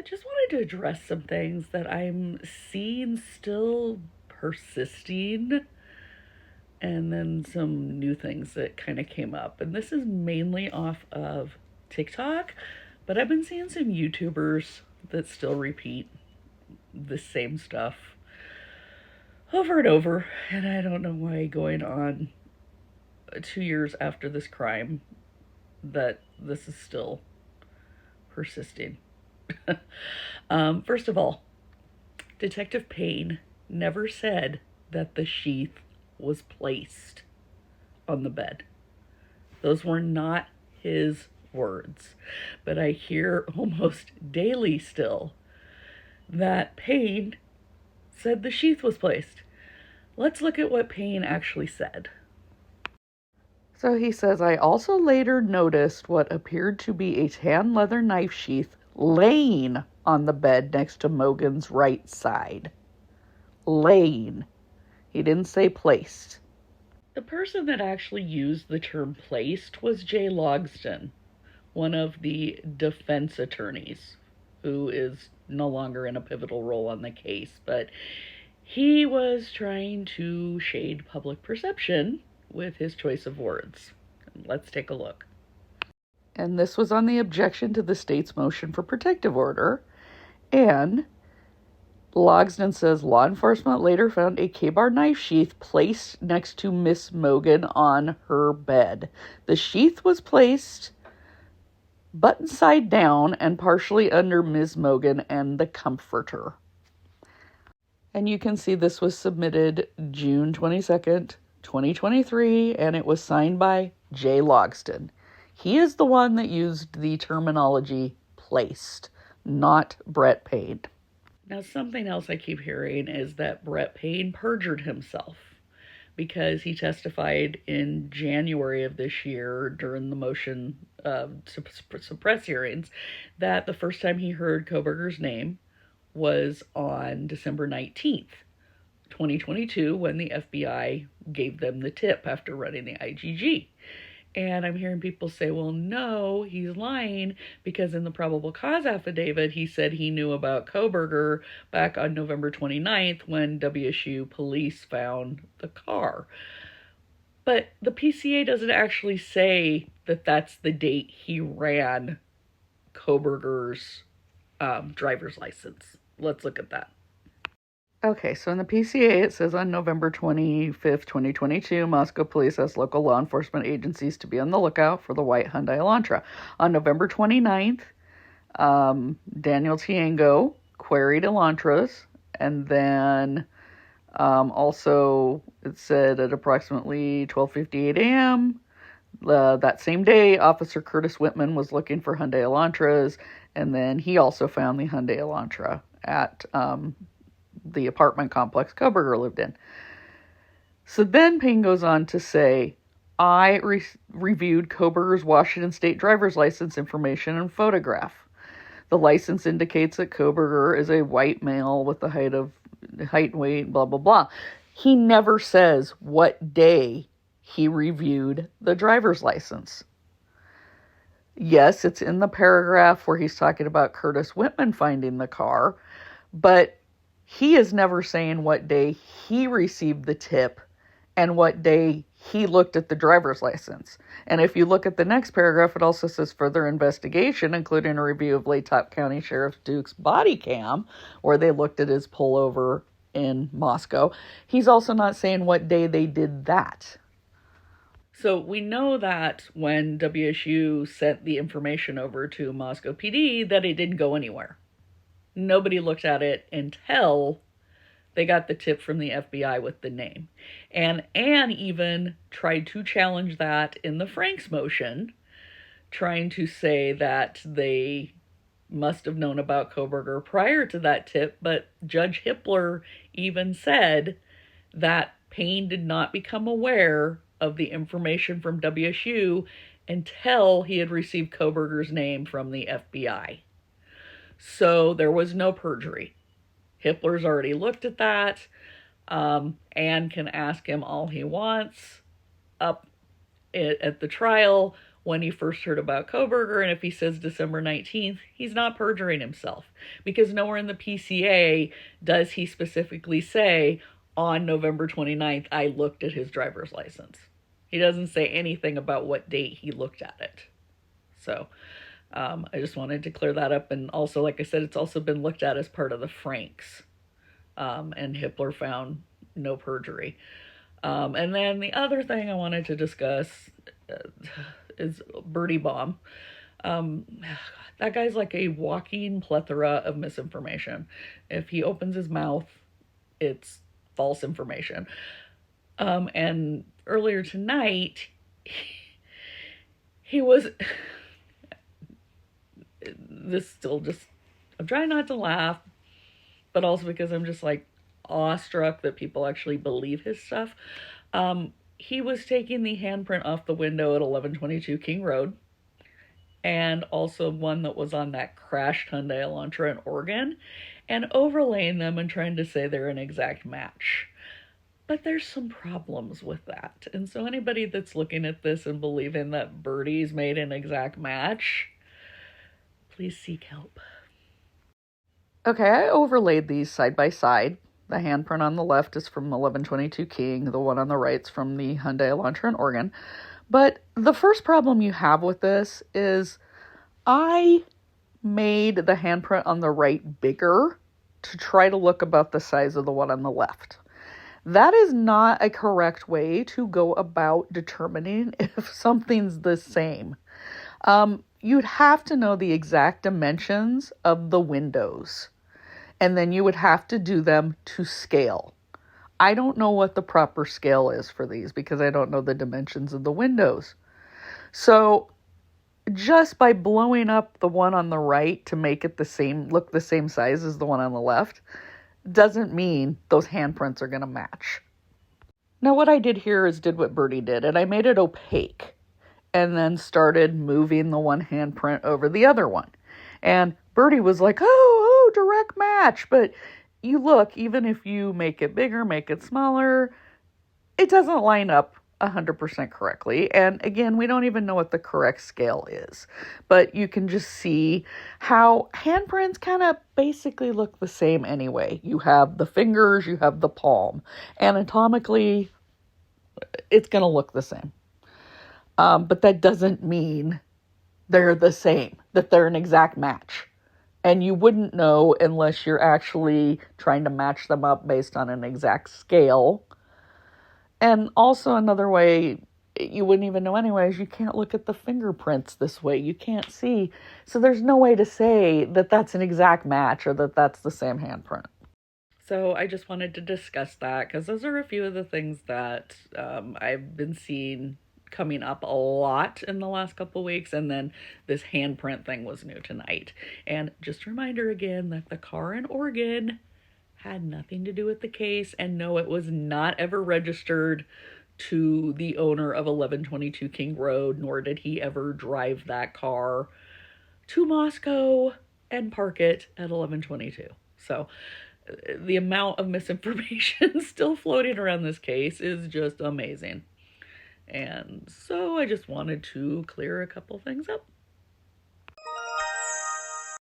just wanted to address some things that I'm seeing still persisting, and then some new things that kind of came up. And this is mainly off of TikTok, but I've been seeing some YouTubers that still repeat the same stuff over and over. And I don't know why, going on 2 years after this crime, that this is still persisting. First of all, Detective Payne never said that the sheath was placed on the bed. Those were not his words. But I hear almost daily still that Payne said the sheath was placed. Let's look at what Payne actually said. So he says, I also later noticed what appeared to be a tan leather knife sheath laying on the bed next to Mogan's right side. Laying. He didn't say placed. The person that actually used the term placed was Jay Logsdon, one of the defense attorneys, who is no longer in a pivotal role on the case, but he was trying to shade public perception with his choice of words. Let's take a look. And this was on the objection to the state's motion for protective order. And Logsdon says law enforcement later found a K-bar knife sheath placed next to Miss Mogan on her bed. The sheath was placed button side down and partially under Ms. Mogan and the comforter. And you can see this was submitted June 22nd, 2023, and it was signed by Jay Logsdon. He is the one that used the terminology placed, not Brett Payne. Now, something else I keep hearing is that Brett Payne perjured himself because he testified in January of this year during the motion to suppress hearings that the first time he heard Kohberger's name was on December 19th, 2022, when the FBI gave them the tip after running the IGG. And I'm hearing people say, well, no, he's lying, because in the probable cause affidavit, he said he knew about Kohberger back on November 29th when WSU police found the car. But the PCA doesn't actually say that that's the date he ran Kohberger's driver's license. Let's look at that. Okay, so in the PCA, it says on November 25th, 2022, Moscow police asked local law enforcement agencies to be on the lookout for the white Hyundai Elantra. On November 29th, Daniel Tiango queried Elantras, and then also it said at approximately 12:58 a.m., that same day, Officer Curtis Whitman was looking for Hyundai Elantras, and then he also found the Hyundai Elantra at the apartment complex Kohberger lived in. So then Payne goes on to say, I reviewed Kohberger's Washington State driver's license information and photograph. The license indicates that Kohberger is a white male with the height and weight, blah, blah, blah. He never says what day he reviewed the driver's license. Yes, it's in the paragraph where he's talking about Curtis Whitman finding the car, but he is never saying what day he received the tip and what day he looked at the driver's license. And if you look at the next paragraph, it also says further investigation, including a review of Latop County Sheriff Duke's body cam, where they looked at his pullover in Moscow. He's also not saying what day they did that. So we know that when WSU sent the information over to Moscow PD, that it didn't go anywhere. Nobody looked at it until they got the tip from the FBI with the name. And Anne even tried to challenge that in the Franks motion, trying to say that they must have known about Kohberger prior to that tip, but Judge Hippler even said that Payne did not become aware of the information from WSU until he had received Kohberger's name from the FBI. So there was no perjury. Hippler's already looked at that. Anne can ask him all he wants up at the trial when he first heard about Koberger, and if he says December 19th, he's not perjuring himself, because nowhere in the PCA does he specifically say, on November 29th, I looked at his driver's license. He doesn't say anything about what date he looked at it. So I just wanted to clear that up. And also, like I said, it's also been looked at as part of the Franks. And Hippler found no perjury. And then the other thing I wanted to discuss is Bertie Baum. That guy's like a walking plethora of misinformation. If he opens his mouth, it's false information. And earlier tonight, he was... This still just... I'm trying not to laugh, but also because I'm just like awestruck that people actually believe his stuff. He was taking the handprint off the window at 1122 King Road, and also one that was on that crashed Hyundai Elantra in Oregon, and overlaying them and trying to say they're an exact match. But there's some problems with that. And so anybody that's looking at this and believing that Bertie's made an exact match, please seek help. Okay, I overlaid these side by side. The handprint on the left is from 1122 King. The one on the right's from the Hyundai Elantra in Oregon. But the first problem you have with this is I made the handprint on the right bigger to try to look about the size of the one on the left. That is not a correct way to go about determining if something's the same. You'd have to know the exact dimensions of the windows, and then you would have to do them to scale. I don't know what the proper scale is for these because I don't know the dimensions of the windows. So just by blowing up the one on the right to make it look the same size as the one on the left, doesn't mean those handprints are going to match. Now what I did here is did what Bertie did, and I made it opaque and then started moving the one handprint over the other one. And Bertie was like, oh, direct match. But you look, even if you make it bigger, make it smaller, it doesn't line up 100% correctly. And again, we don't even know what the correct scale is. But you can just see how handprints kind of basically look the same anyway. You have the fingers, you have the palm. Anatomically, it's going to look the same. But that doesn't mean they're the same, that they're an exact match. And you wouldn't know unless you're actually trying to match them up based on an exact scale. And also another way you wouldn't even know anyways, you can't look at the fingerprints this way. You can't see. So there's no way to say that that's an exact match or that that's the same handprint. So I just wanted to discuss that because those are a few of the things that I've been seeing coming up a lot in the last couple weeks, and then this handprint thing was new tonight. And just a reminder again that the car in Oregon had nothing to do with the case, and no, it was not ever registered to the owner of 1122 King Road, nor did he ever drive that car to Moscow and park it at 1122. So the amount of misinformation still floating around this case is just amazing. And so I just wanted to clear a couple things up.